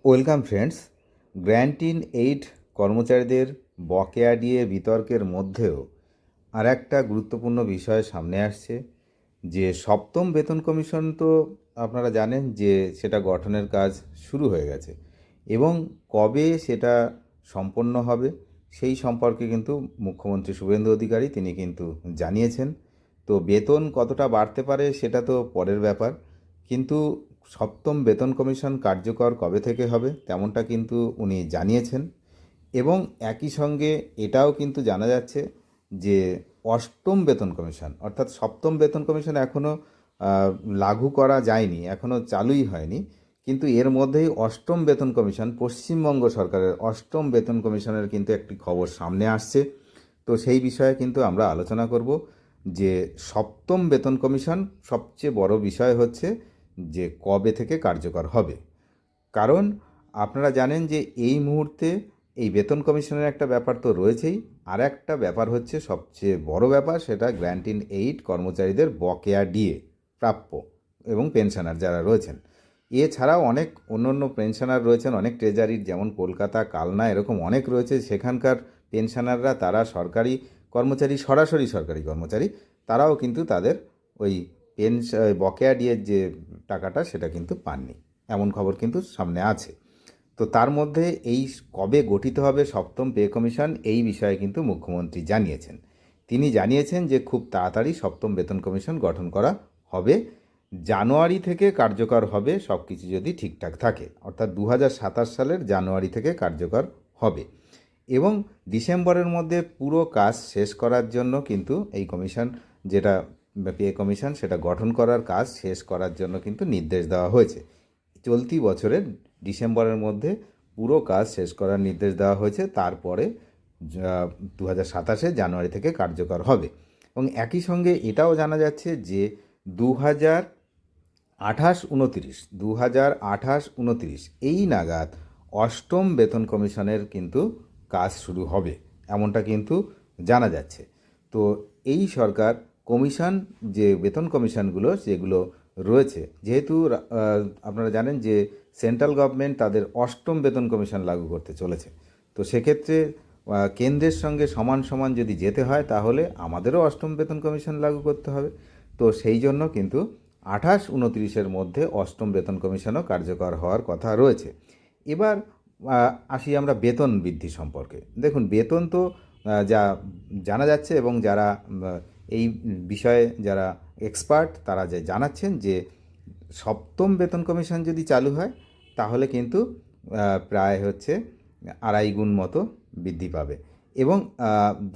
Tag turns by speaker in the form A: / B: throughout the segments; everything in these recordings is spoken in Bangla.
A: Welcome friends. Grant in aid কর্মচারীদের বকেয়া দিয়ে বিতর্কের মধ্যেও আর একটা গুরুত্বপূর্ণ বিষয় সামনে আসছে যে সপ্তম বেতন কমিশন তো আপনারা জানেন যে সেটা গঠনের কাজ শুরু হয়ে গেছে এবং কবে সেটা সম্পন্ন হবে সেই সম্পর্কে কিন্তু মুখ্যমন্ত্রী শুভেন্দু অধিকারী তিনি কিন্তু জানিয়েছেন। তো বেতন কতটা বাড়তে পারে সেটা তো পরের ব্যাপার, কিন্তু সপ্তম বেতন কমিশন কার্যকর কবে থেকে হবে তেমনটা কিন্তু উনি জানিয়েছেন। এবং একই সঙ্গে এটাও কিন্তু জানা যাচ্ছে যে অষ্টম বেতন কমিশন অর্থাৎ সপ্তম বেতন কমিশন এখনও লাগু করা যায়নি, এখনও চালুই হয়নি, কিন্তু এর মধ্যেই অষ্টম বেতন কমিশন, পশ্চিমবঙ্গ সরকারের অষ্টম বেতন কমিশনের কিন্তু একটি খবর সামনে আসছে। তো সেই বিষয়ে কিন্তু আমরা আলোচনা করব যে সপ্তম বেতন কমিশন সবচেয়ে বড় বিষয় হচ্ছে যে কবে থেকে কার্যকর হবে। কারণ আপনারা জানেন যে এই মুহূর্তে এই বেতন কমিশনের একটা ব্যাপার তো রয়েছেই, আর একটা ব্যাপার হচ্ছে সবচেয়ে বড় ব্যাপার, সেটা গ্র্যান্ট ইন এইড কর্মচারীদের বকেয়া ডিএ প্রাপ্য এবং পেনশনার যারা রয়েছেন। এছাড়াও অনেক অন্য পেনশনার রয়েছেন, অনেক ট্রেজারির, যেমন কলকাতা, কালনা, এরকম অনেক রয়েছে। সেখানকার পেনশনাররা তারা সরকারি কর্মচারী, সরাসরি সরকারি কর্মচারী, তারাও কিন্তু তাদের ওই বকেয়া ডিএর যে টাকাটা সেটা কিন্তু পাননি, এমন খবর কিন্তু সামনে আছে। তো তার মধ্যে এই কবে গঠিত হবে সপ্তম পে কমিশন, এই বিষয়ে কিন্তু মুখ্যমন্ত্রী জানিয়েছেন। তিনি জানিয়েছেন যে খুব তাড়াতাড়ি সপ্তম বেতন কমিশন গঠন করা হবে, জানুয়ারি থেকে কার্যকর হবে, সব কিছু যদি ঠিকঠাক থাকে, অর্থাৎ 2027 সালের জানুয়ারি থেকে কার্যকর হবে। এবং ডিসেম্বরের মধ্যে পুরো কাজ শেষ করার জন্য কিন্তু এই কমিশন, যেটা পে কমিশন, সেটা গঠন করার কাজ শেষ করার জন্য কিন্তু নির্দেশ দেওয়া হয়েছে। চলতি বছরের ডিসেম্বরের মধ্যে পুরো কাজ শেষ করার নির্দেশ দেওয়া হয়েছে, তারপরে 2027 জানুয়ারি থেকে কার্যকর হবে। এবং একই সঙ্গে এটাও জানা যাচ্ছে যে 2028-29 এই নাগাদ অষ্টম বেতন কমিশনের কিন্তু কাজ শুরু হবে, এমনটা কিন্তু জানা যাচ্ছে। তো এই সরকার কমিশন, যে বেতন কমিশনগুলো যেগুলো রয়েছে, যেহেতু আপনারা জানেন যে সেন্ট্রাল গভর্নমেন্ট তাদের অষ্টম বেতন কমিশন লাগু করতে চলেছে, তো সেক্ষেত্রে কেন্দ্রের সঙ্গে সমান সমান যদি যেতে হয় তাহলে আমাদেরও অষ্টম বেতন কমিশন লাগু করতে হবে। তো সেই জন্য কিন্তু 28-29 মধ্যে অষ্টম বেতন কমিশনও কার্যকর হওয়ার কথা রয়েছে। এবার আসি আমরা বেতন বৃদ্ধি সম্পর্কে। দেখুন, বেতন তো যা জানা যাচ্ছে, এবং যারা এই বিষয়ে যারা এক্সপার্ট তারা যে জানাচ্ছেন যে সপ্তম বেতন কমিশন যদি চালু হয় তাহলে কিন্তু প্রায় হচ্ছে 2.5 গুণ মতো বৃদ্ধি পাবে, এবং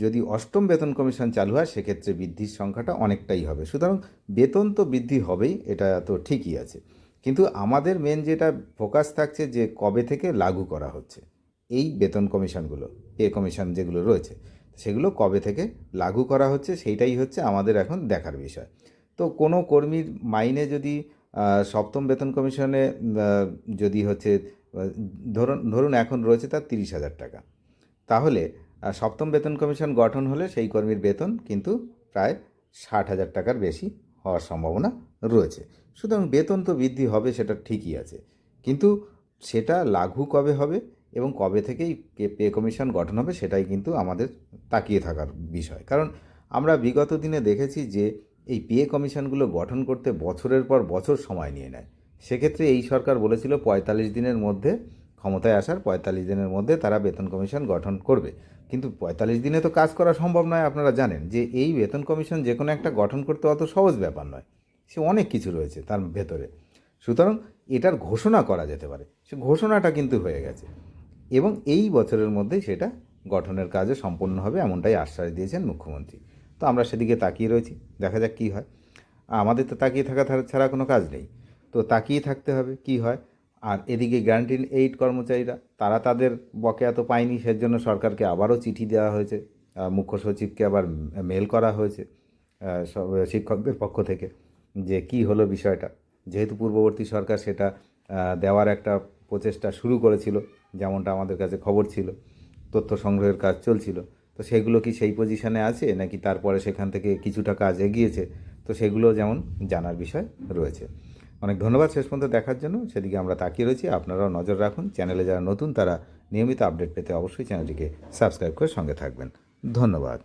A: যদি অষ্টম বেতন কমিশন চালু হয় সেক্ষেত্রে বৃদ্ধির সংখ্যাটা অনেকটাই হবে। সুতরাং বেতন তো বৃদ্ধি হবেই, এটা তো ঠিকই আছে, কিন্তু আমাদের মেন যেটা ফোকাস থাকছে যে কবে থেকে লাগু করা হচ্ছে এই বেতন কমিশনগুলো, পে কমিশন যেগুলো রয়েছে সেগুলো কবে থেকে লাগু করা হচ্ছে, সেইটাই হচ্ছে আমাদের এখন দেখার বিষয়। তো কোনো কর্মীর মাইনে যদি সপ্তম বেতন কমিশনে যদি হচ্ছে ধরুন এখন রয়েছে তার 30,000 টাকা, তাহলে সপ্তম বেতন কমিশন গঠন হলে সেই কর্মীর বেতন কিন্তু প্রায় 60,000 টাকার বেশি হওয়ার সম্ভাবনা রয়েছে। সুতরাং বেতন তো বৃদ্ধি হবে, সেটা ঠিকই আছে, কিন্তু সেটা লাগু কবে হবে এবং কবে থেকেই পে কমিশন গঠন হবে সেটাই কিন্তু আমাদের তাকিয়ে থাকার বিষয়। কারণ আমরা বিগত দিনে দেখেছি যে এই পে কমিশনগুলো গঠন করতে বছরের পর বছর সময় নিয়ে নেয়। সেক্ষেত্রে এই সরকার বলেছিল 45 দিনের মধ্যে, ক্ষমতায় আসার 45 দিনের মধ্যে তারা বেতন কমিশন গঠন করবে, কিন্তু 45 দিনে তো কাজ করা সম্ভব নয়। আপনারা জানেন যে এই বেতন কমিশন যে কোনো একটা গঠন করতে অত সহজ ব্যাপার নয়, সে অনেক কিছু রয়েছে তার ভেতরে। সুতরাং এটার ঘোষণা করা যেতে পারে, সে ঘোষণাটা কিন্তু হয়ে গেছে, এবং এই বছরের মধ্যেই সেটা গঠনের কাজে সম্পন্ন হবে এমনটাই আশ্বাস দিয়েছেন মুখ্যমন্ত্রী। তো আমরা সেদিকে তাকিয়ে রয়েছি, দেখা যাক কী হয়। আমাদের তো তাকিয়ে থাকা ছাড়া কোনো কাজ নেই, তো তাকিয়ে থাকতে হবে কি হয়। আর এদিকে গ্র্যান্ট ইন এইড কর্মচারীরা, তারা তাদের বকেয়া তো পায়নি, সেজন্য সরকারকে আবারও চিঠি দেওয়া হয়েছে, মুখ্য সচিবকে আবার মেল করা হয়েছে শিক্ষকদের পক্ষ থেকে, যে কি হলো বিষয়টা। যেহেতু পূর্ববর্তী সরকার সেটা দেওয়ার একটা প্রচেষ্টা শুরু করেছিল, যেমনটা আমাদের কাছে খবর ছিল, তথ্য সংগ্রহের কাজ চলছিল, তো সেগুলো কি সেই পজিশনে আছে নাকি তারপরে সেখান থেকে কিছুটা কাজ এগিয়েছে, তো সেগুলো যেমন জানার বিষয় রয়েছে। অনেক ধন্যবাদ শেষ পর্যন্ত দেখার জন্য। সেদিকে আমরা তাকিয়ে রয়েছি, আপনারাও নজর রাখুন। চ্যানেলে যারা নতুন তারা নিয়মিত আপডেট পেতে অবশ্যই চ্যানেলটিকে সাবস্ক্রাইব করে সঙ্গে থাকবেন। ধন্যবাদ।